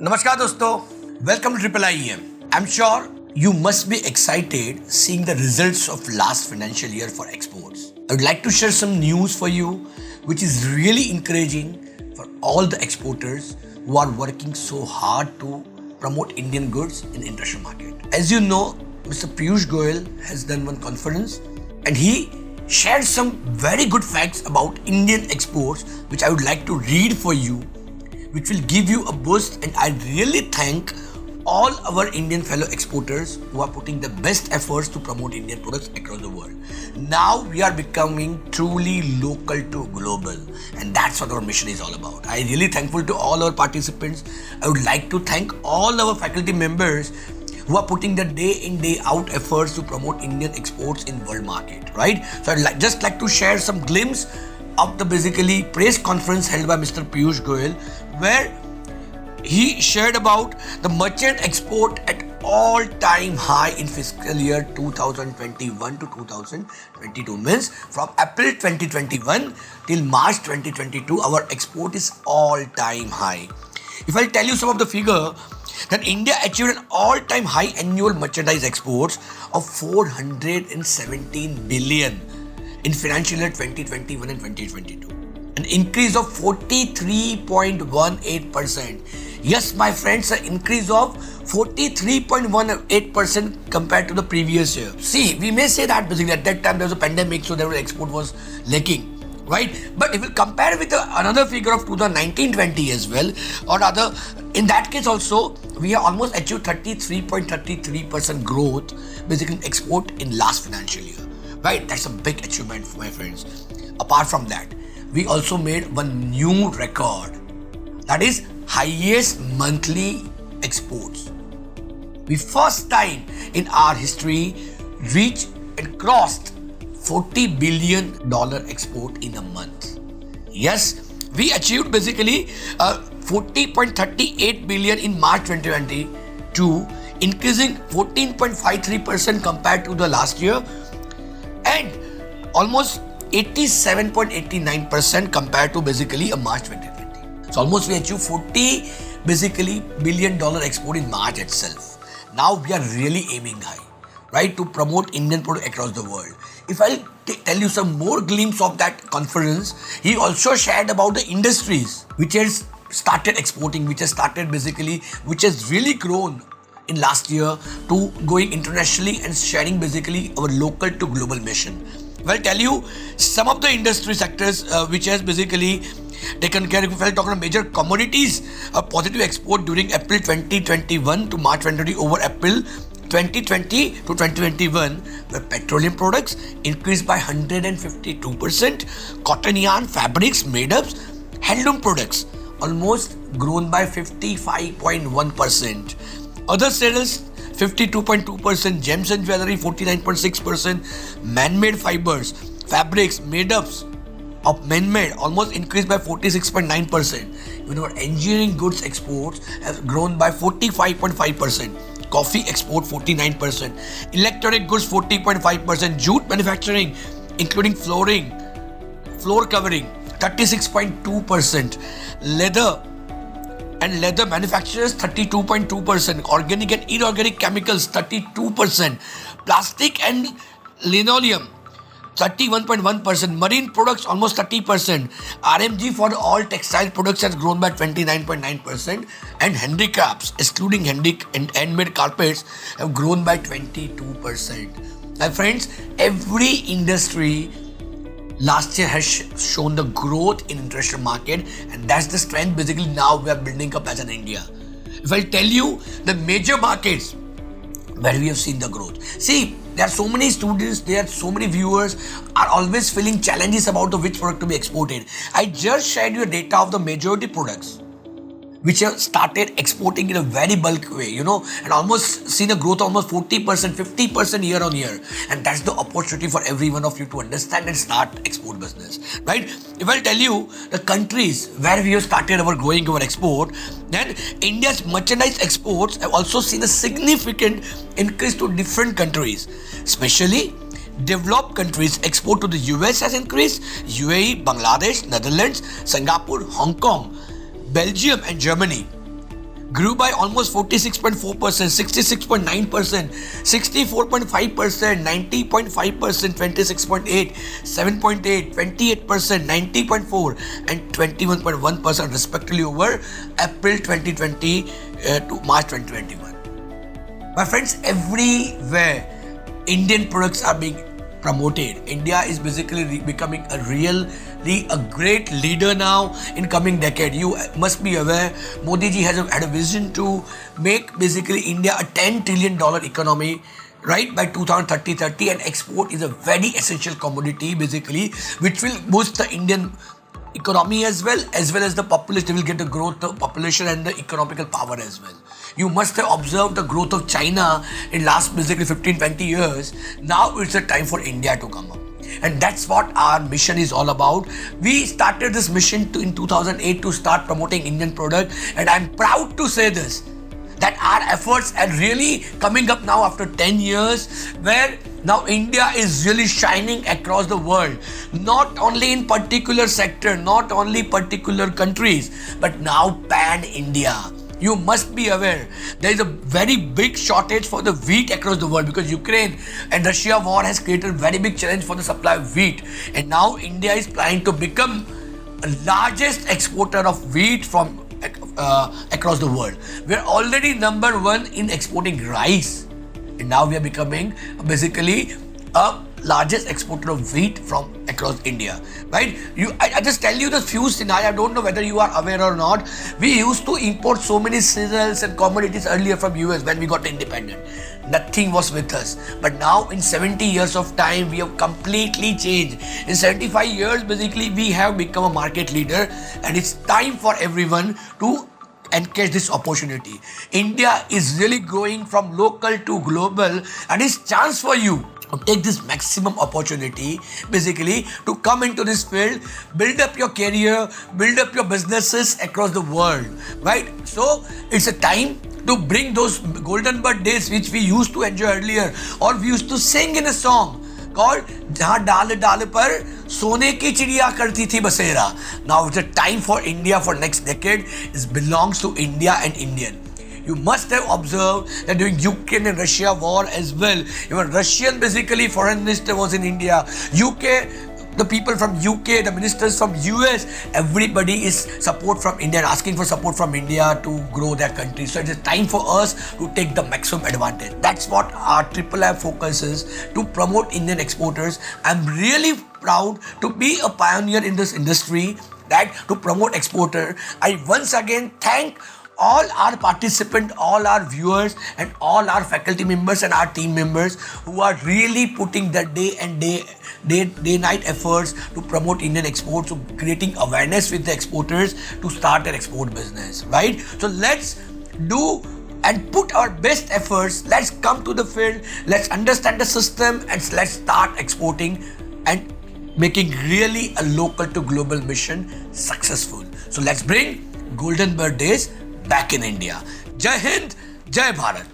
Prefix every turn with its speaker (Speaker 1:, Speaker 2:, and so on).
Speaker 1: Namaskar dosto, welcome to iiiEM. I'm sure you must be excited seeing the results of last financial year for exports. I would like to share some news for you which is really encouraging for all the exporters who are working so hard to promote Indian goods in international market. As you know, Mr. Piyush Goyal has done one conference and he shared some very good facts about Indian exports which I would like to read for you, which will give you a boost, and I really thank all our Indian fellow exporters who are putting the best efforts to promote Indian products across the world. Now we are becoming truly local to global, and that's what our mission is all about. I really thankful to all our participants. I would like to thank all our faculty members who are putting the day in day out efforts to promote Indian exports in world market, right? So I'd just like to share some glimpse of the basically press conference held by Mr. Piyush Goyal, where he shared about the merchant export at all-time high in fiscal year 2021 to 2022. Means from April 2021 till March 2022, our export is all-time high. If I tell you some of the figure, then India achieved an all-time high annual merchandise exports of 417 billion in financial year 2021 and 2022. An increase of 43.18%. Yes, my friends, an increase of 43.18% compared to the previous year. See, we may say that basically at that time there was a pandemic, so their export was lacking, right? But if we compare with another figure of 2019-20 as well, or rather, in that case also, we have almost achieved 33.33% growth basically in export in last financial year, right? That's a big achievement, my friends. Apart from that, we also made one new record, that is highest monthly exports. We first time in our history reached and crossed $40 billion export in a month. Yes, we achieved basically 40.38 billion in March 2022, increasing 14.53% compared to the last year, and almost 87.89% compared to basically a March 2020. So almost we achieved 40 basically billion dollar export in March itself. Now we are really aiming high, right, to promote Indian product across the world. If I tell you some more glimpse of that conference, he also shared about the industries which has started exporting, which has really grown in last year to going internationally and sharing basically our local to global mission. Well, tell you some of the industry sectors which has basically taken care of. If I talk about major commodities, a positive export during April 2021 to March 2020 over April 2020 to 2021, where petroleum products increased by 152%, cotton yarn, fabrics, made-ups, handloom products almost grown by 55.1%. Other sales 52.2%, gems and jewelry 49.6%, man-made fibers, fabrics, made-ups of man-made almost increased by 46.9%. Even our engineering goods exports have grown by 45.5%. Coffee export 49%, electronic goods 40.5%, jute manufacturing including flooring, floor covering 36.2%, leather and leather manufacturers 32.2%, organic and inorganic chemicals 32%, plastic and linoleum 31.1%, marine products almost 30%, RMG for all textile products has grown by 29.9%, and handicrafts excluding handmade carpets have grown by 22%. My friends, every industry last year has shown the growth in international market, and that's the strength basically now we are building up as an India. If I tell you the major markets where we have seen the growth, see, there are so many students, there are so many viewers are always feeling challenges about the which product to be exported. I just shared you data of the majority products which have started exporting in a very bulk way, and almost seen a growth of almost 40%, 50% year on year. And that's the opportunity for every one of you to understand and start export business, right? If I tell you the countries where we have started growing our export, then India's merchandise exports have also seen a significant increase to different countries, especially developed countries. Export to the US has increased, UAE, Bangladesh, Netherlands, Singapore, Hong Kong, Belgium and Germany. grew by almost 46.4%, 66.9%, 64.5%, 90.5%, 26.8%, 7.8%, 28%, 90.4%, and 21.1% respectively over April 2020 to March 2021. My friends, everywhere Indian products are being promoted. India is basically becoming a great leader now in coming decade. You must be aware, Modi ji has had a vision to make basically India a $10 trillion economy, right, by 2030, and export is a very essential commodity basically, which will boost the Indian economy as well as the population. They will get the growth of population and the economical power as well. You must have observed the growth of China in last basically 15-20 years. Now it's a time for India to come up. And that's what our mission is all about. We started this mission in 2008 to start promoting Indian product, and I'm proud to say this, that our efforts are really coming up now after 10 years, where now India is really shining across the world, not only in particular sector, not only particular countries, but now pan-India. You must be aware, there is a very big shortage for the wheat across the world because Ukraine and Russia war has created a very big challenge for the supply of wheat. And now India is planning to become the largest exporter of wheat from across the world. We are already number one in exporting rice. And now we are becoming basically a largest exporter of wheat from across India, right? I just tell you the few scenarios. I don't know whether you are aware or not. We used to import so many cereals and commodities earlier from US when we got independent. Nothing was with us. But now in 70 years of time, we have completely changed. In 75 years, basically, we have become a market leader, and it's time for everyone to catch this opportunity. India is really growing from local to global, and it's chance for you to take this maximum opportunity basically to come into this field, build up your career, build up your businesses across the world, right? So it's a time to bring those golden bird days which we used to enjoy earlier, or we used to sing in a song called "Jahan Dal Dal Par Sone Ki Chidiya Karti Thi Basera." Now it's a time for India for next decade. It belongs to India and Indian. You must have observed that during Ukraine and Russia war as well, even Russian basically foreign minister was in India. UK, the people from UK, the ministers from US, everybody is support from India, asking for support from India to grow their country. So it is time for us to take the maximum advantage. That's what our iiiEM focus is, to promote Indian exporters. I'm really proud to be a pioneer in this industry, that to promote exporter. I once again thank all our participants, all our viewers, and all our faculty members and our team members who are really putting their day-night efforts to promote Indian exports, to creating awareness with the exporters to start their export business, right? So let's do and put our best efforts. Let's come to the field. Let's understand the system, and let's start exporting and making really a local to global mission successful. So let's bring Golden Bird Days back in India. Jai Hind, Jai Bharat.